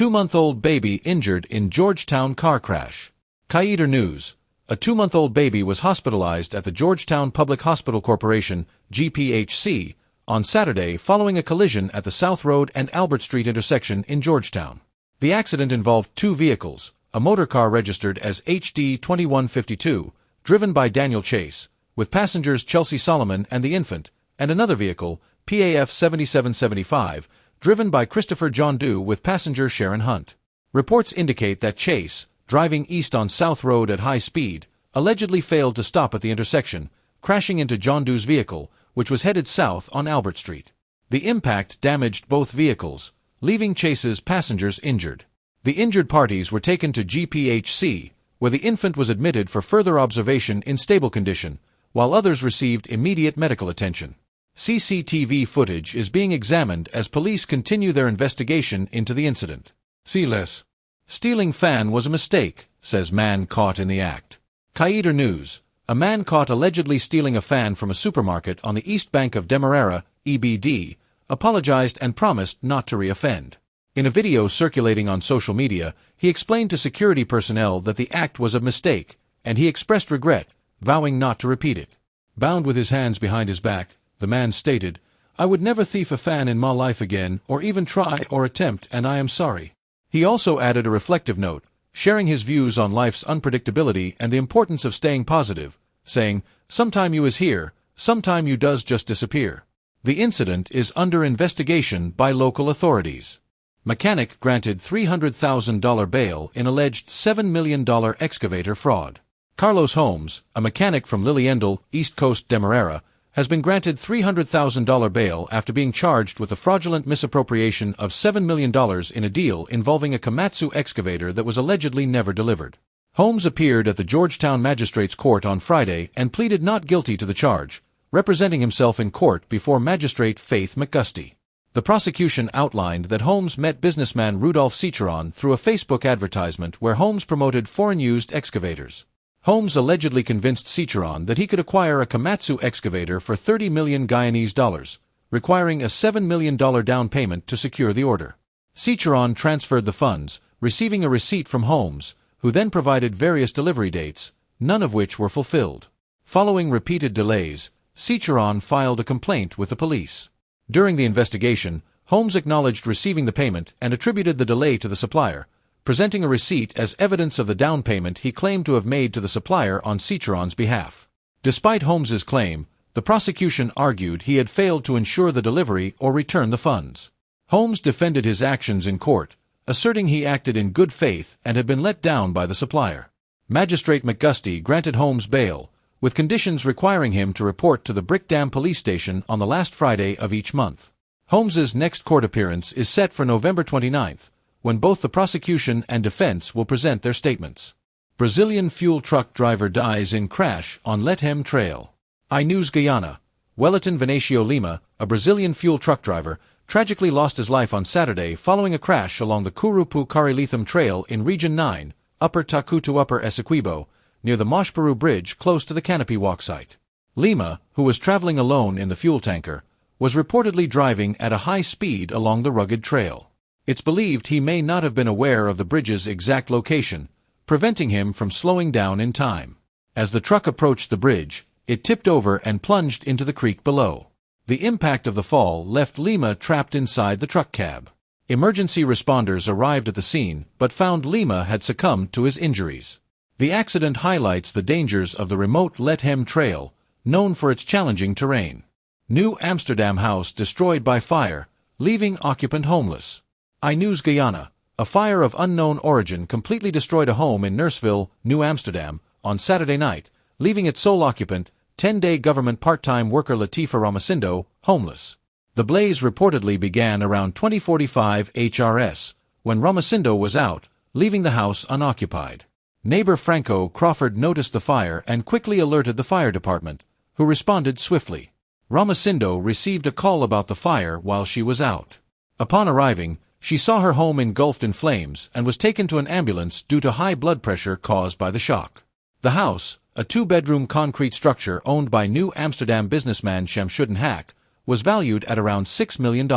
2-month-old baby injured in Georgetown car crash. Excavator News. A 2-month-old baby was hospitalized at the Georgetown Public Hospital Corporation, GPHC, on Saturday following a collision at the South Road and Albert Street intersection in Georgetown. The accident involved two vehicles, a motorcar registered as HD 2152, driven by Daniel Chase, with passengers Chelsea Solomon and the infant, and another vehicle, PAF 7775, driven by Christopher John Doe with passenger Sharon Hunt. Reports indicate that Chase, driving east on South Road at high speed, allegedly failed to stop at the intersection, crashing into John Doe's vehicle, which was headed south on Albert Street. The impact damaged both vehicles, leaving Chase's passengers injured. The injured parties were taken to GPHC, where the infant was admitted for further observation in stable condition, while others received immediate medical attention. CCTV footage is being examined as police continue their investigation into the incident. See less. Stealing fan was a mistake, says man caught in the act. Excavator News. A man caught allegedly stealing a fan from a supermarket on the east bank of Demerara, EBD, apologized and promised not to re-offend. In a video circulating on social media, he explained to security personnel that the act was a mistake, and he expressed regret, vowing not to repeat it. Bound with his hands behind his back, the man stated, "I would never thief a fan in my life again, or even try or attempt, and I am sorry." He also added a reflective note, sharing his views on life's unpredictability and the importance of staying positive, saying, "Sometime you is here, sometime you does just disappear." The incident is under investigation by local authorities. Mechanic granted $300,000 bail in alleged $7 million excavator fraud. Carlos Holmes, a mechanic from Liliendal, East Coast Demerara, has been granted $300,000 bail after being charged with a fraudulent misappropriation of $7 million in a deal involving a Komatsu excavator that was allegedly never delivered. Holmes appeared at the Georgetown Magistrates Court on Friday and pleaded not guilty to the charge, representing himself in court before Magistrate Faith McGusty. The prosecution outlined that Holmes met businessman Rudolph Ciceron through a Facebook advertisement where Holmes promoted foreign-used excavators. Holmes allegedly convinced Ciceron that he could acquire a Komatsu excavator for 30 million Guyanese dollars, requiring a $7 million down payment to secure the order. Ciceron transferred the funds, receiving a receipt from Holmes, who then provided various delivery dates, none of which were fulfilled. Following repeated delays, Ciceron filed a complaint with the police. During the investigation, Holmes acknowledged receiving the payment and attributed the delay to the supplier, presenting a receipt as evidence of the down payment he claimed to have made to the supplier on Ciceron's behalf. Despite Holmes's claim, the prosecution argued he had failed to ensure the delivery or return the funds. Holmes defended his actions in court, asserting he acted in good faith and had been let down by the supplier. Magistrate McGusty granted Holmes bail, with conditions requiring him to report to the Brickdam police station on the last Friday of each month. Holmes's next court appearance is set for November 29th, when both the prosecution and defense will present their statements. Brazilian fuel truck driver dies in crash on Lethem Trail. iNews Guyana. Wellington Venacio Lima, a Brazilian fuel truck driver, tragically lost his life on Saturday following a crash along the Curupu-Lethem Trail in Region 9, Upper Takutu Upper Essequibo, near the Moshperu Bridge close to the Canopy Walk site. Lima, who was traveling alone in the fuel tanker, was reportedly driving at a high speed along the rugged trail. It's believed he may not have been aware of the bridge's exact location, preventing him from slowing down in time. As the truck approached the bridge, it tipped over and plunged into the creek below. The impact of the fall left Lima trapped inside the truck cab. Emergency responders arrived at the scene but found Lima had succumbed to his injuries. The accident highlights the dangers of the remote Lethem Trail, known for its challenging terrain. New Amsterdam house destroyed by fire, leaving occupant homeless. iNews Guyana. A fire of unknown origin completely destroyed a home in Nurseville, New Amsterdam, on Saturday night, leaving its sole occupant, 10-day government part-time worker Latifa Ramasindo, homeless. The blaze reportedly began around 2045 HRS, when Ramasindo was out, leaving the house unoccupied. Neighbor Franco Crawford noticed the fire and quickly alerted the fire department, who responded swiftly. Ramasindo received a call about the fire while she was out. Upon arriving, she saw her home engulfed in flames and was taken to an ambulance due to high blood pressure caused by the shock. The house, a two-bedroom concrete structure owned by New Amsterdam businessman Shamsuddin Haq, was valued at around $6 million.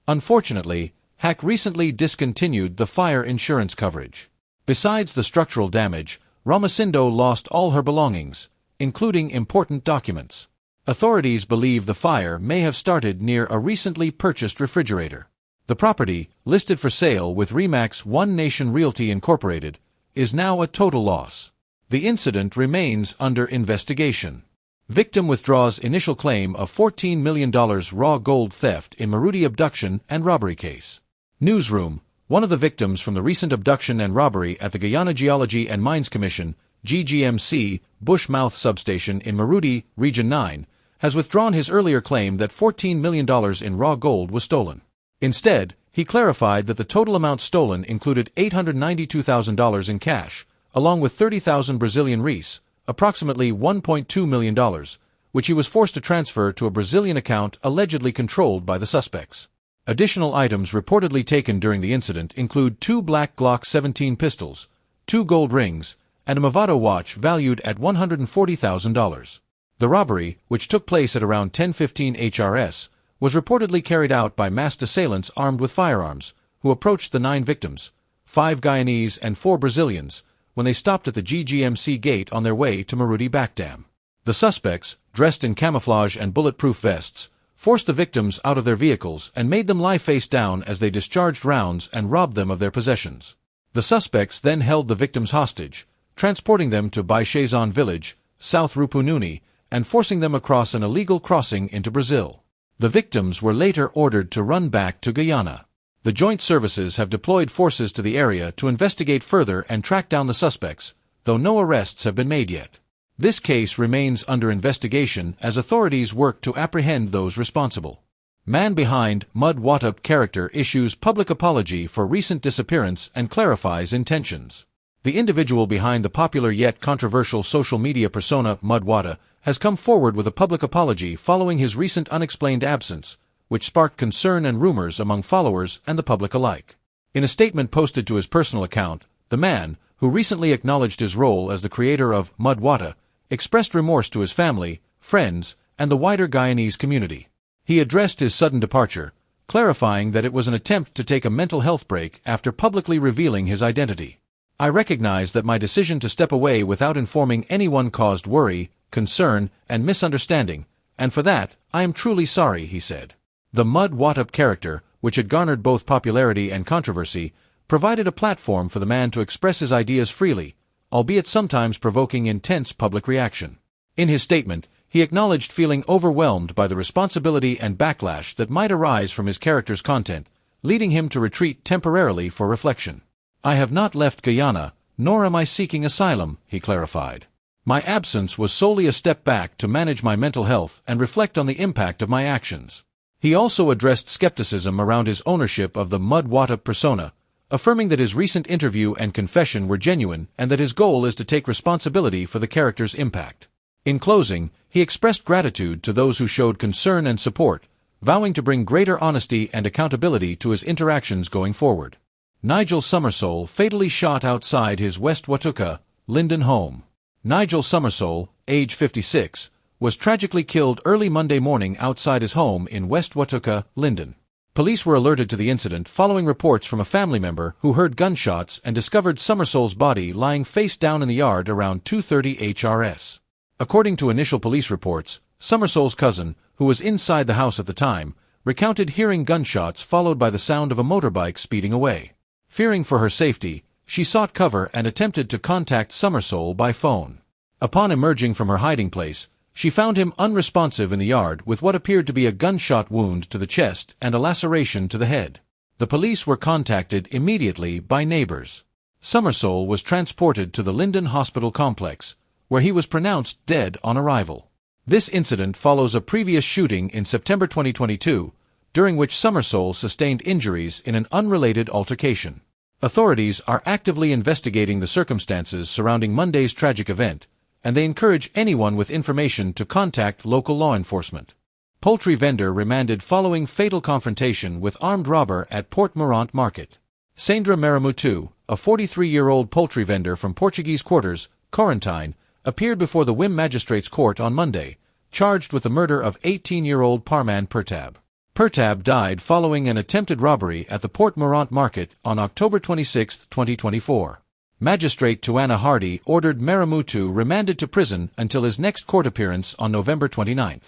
Unfortunately, Hack recently discontinued the fire insurance coverage. Besides the structural damage, Ramasindo lost all her belongings, including important documents. Authorities believe the fire may have started near a recently purchased refrigerator. The property, listed for sale with Remax One Nation Realty Incorporated, is now a total loss. The incident remains under investigation. Victim withdraws initial claim of $14 million raw gold theft in Marudi abduction and robbery case. Newsroom. One of the victims from the recent abduction and robbery at the Guyana Geology and Mines Commission, GGMC, Bushmouth Substation in Marudi, Region 9, has withdrawn his earlier claim that $14 million in raw gold was stolen. Instead, he clarified that the total amount stolen included $892,000 in cash, along with 30,000 Brazilian reais, approximately $1.2 million, which he was forced to transfer to a Brazilian account allegedly controlled by the suspects. Additional items reportedly taken during the incident include 2 black Glock 17 pistols, 2 gold rings, and a Movado watch valued at $140,000. The robbery, which took place at around 10:15 HRS, was reportedly carried out by masked assailants armed with firearms, who approached the 9 victims, 5 Guyanese and 4 Brazilians, when they stopped at the GGMC gate on their way to Marudi Backdam. The suspects, dressed in camouflage and bulletproof vests, forced the victims out of their vehicles and made them lie face down as they discharged rounds and robbed them of their possessions. The suspects then held the victims hostage, transporting them to Baixezon village, South Rupununi, and forcing them across an illegal crossing into Brazil. The victims were later ordered to run back to Guyana. The joint services have deployed forces to the area to investigate further and track down the suspects, though no arrests have been made yet. This case remains under investigation as authorities work to apprehend those responsible. Man behind Mud Watup character issues public apology for recent disappearance and clarifies intentions. The individual behind the popular yet controversial social media persona Mud Wata has come forward with a public apology following his recent unexplained absence, which sparked concern and rumors among followers and the public alike. In a statement posted to his personal account, the man, who recently acknowledged his role as the creator of Mud Wata, expressed remorse to his family, friends, and the wider Guyanese community. He addressed his sudden departure, clarifying that it was an attempt to take a mental health break after publicly revealing his identity. I recognize that my decision to step away without informing anyone caused worry, concern, and misunderstanding, and for that, I am truly sorry, he said. The Mud Watup character, which had garnered both popularity and controversy, provided a platform for the man to express his ideas freely, albeit sometimes provoking intense public reaction. In his statement, he acknowledged feeling overwhelmed by the responsibility and backlash that might arise from his character's content, leading him to retreat temporarily for reflection. I have not left Guyana, nor am I seeking asylum, he clarified. My absence was solely a step back to manage my mental health and reflect on the impact of my actions. He also addressed skepticism around his ownership of the Mud Watup persona, affirming that his recent interview and confession were genuine and that his goal is to take responsibility for the character's impact. In closing, he expressed gratitude to those who showed concern and support, vowing to bring greater honesty and accountability to his interactions going forward. Nigel Sommerso fatally shot outside his West Watooka, Linden home. Nigel Sommerso, age 56, was tragically killed early Monday morning outside his home in West Watooka, Linden. Police were alerted to the incident following reports from a family member who heard gunshots and discovered Somersoll's body lying face down in the yard around 2:30 HRS. According to initial police reports, Somersoll's cousin, who was inside the house at the time, recounted hearing gunshots followed by the sound of a motorbike speeding away. Fearing for her safety, she sought cover and attempted to contact Somersoll by phone. Upon emerging from her hiding place, she found him unresponsive in the yard with what appeared to be a gunshot wound to the chest and a laceration to the head. The police were contacted immediately by neighbors. Somersoll was transported to the Linden Hospital complex, where he was pronounced dead on arrival. This incident follows a previous shooting in September 2022, during which Somersoll sustained injuries in an unrelated altercation. Authorities are actively investigating the circumstances surrounding Monday's tragic event, and they encourage anyone with information to contact local law enforcement. Poultry vendor remanded following fatal confrontation with armed robber at Port Mourant market. Sandra Maramutu, a 43-year-old poultry vendor from Portuguese Quarters, Quarantine, appeared before the Wim Magistrates Court on Monday, charged with the murder of 18-year-old Parman Pertab. Pertab died following an attempted robbery at the Port Mourant market on October 26, 2024. Magistrate Tuana Hardy ordered Maramutu remanded to prison until his next court appearance on November 29.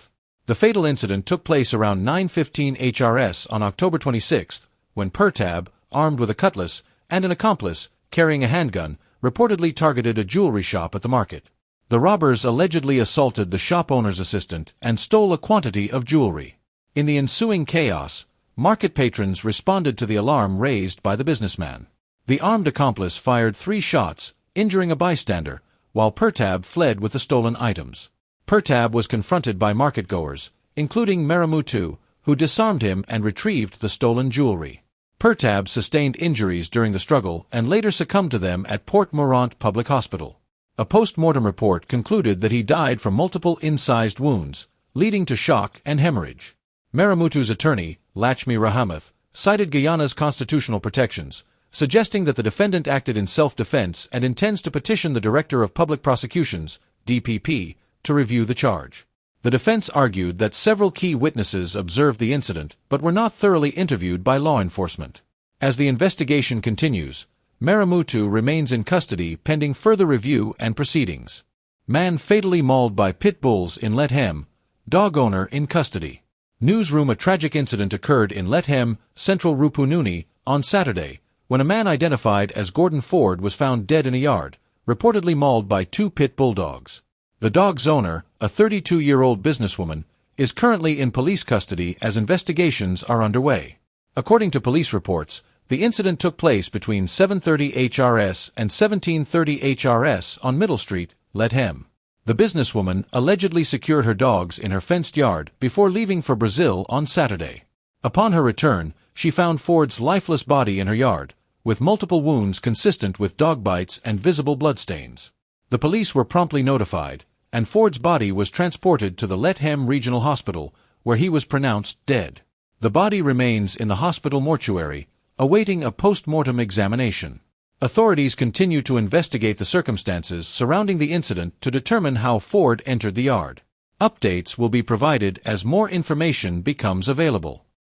The fatal incident took place around 9:15 HRS on October 26, when Pertab, armed with a cutlass, and an accomplice, carrying a handgun, reportedly targeted a jewelry shop at the market. The robbers allegedly assaulted the shop owner's assistant and stole a quantity of jewelry. In the ensuing chaos, market patrons responded to the alarm raised by the businessman. The armed accomplice fired 3 shots, injuring a bystander, while Pertab fled with the stolen items. Pertab was confronted by marketgoers, including Maramutu, who disarmed him and retrieved the stolen jewelry. Pertab sustained injuries during the struggle and later succumbed to them at Port Mourant Public Hospital. A post-mortem report concluded that he died from multiple incised wounds, leading to shock and hemorrhage. Maramutu's attorney, Lachmi Rahamath, cited Guyana's constitutional protections, suggesting that the defendant acted in self-defense and intends to petition the Director of Public Prosecutions, DPP, to review the charge. The defense argued that several key witnesses observed the incident but were not thoroughly interviewed by law enforcement. As the investigation continues, Maramutu remains in custody pending further review and proceedings. Man fatally mauled by pit bulls in Lethem, dog owner in custody. Newsroom: a tragic incident occurred in Lethem, Central Rupununi, on Saturday, when a man identified as Gordon Ford was found dead in a yard, reportedly mauled by 2 pit bulldogs. The dog's owner, a 32-year-old businesswoman, is currently in police custody as investigations are underway. According to police reports, the incident took place between 7:30 HRS and 17:30 HRS on Middle Street, Lethem. The businesswoman allegedly secured her dogs in her fenced yard before leaving for Brazil on Saturday. Upon her return, she found Ford's lifeless body in her yard, with multiple wounds consistent with dog bites and visible bloodstains. The police were promptly notified, and Ford's body was transported to the Lethem Regional Hospital, where he was pronounced dead. The body remains in the hospital mortuary, awaiting a post-mortem examination. Authorities continue to investigate the circumstances surrounding the incident to determine how Ford entered the yard. Updates will be provided as more information becomes available.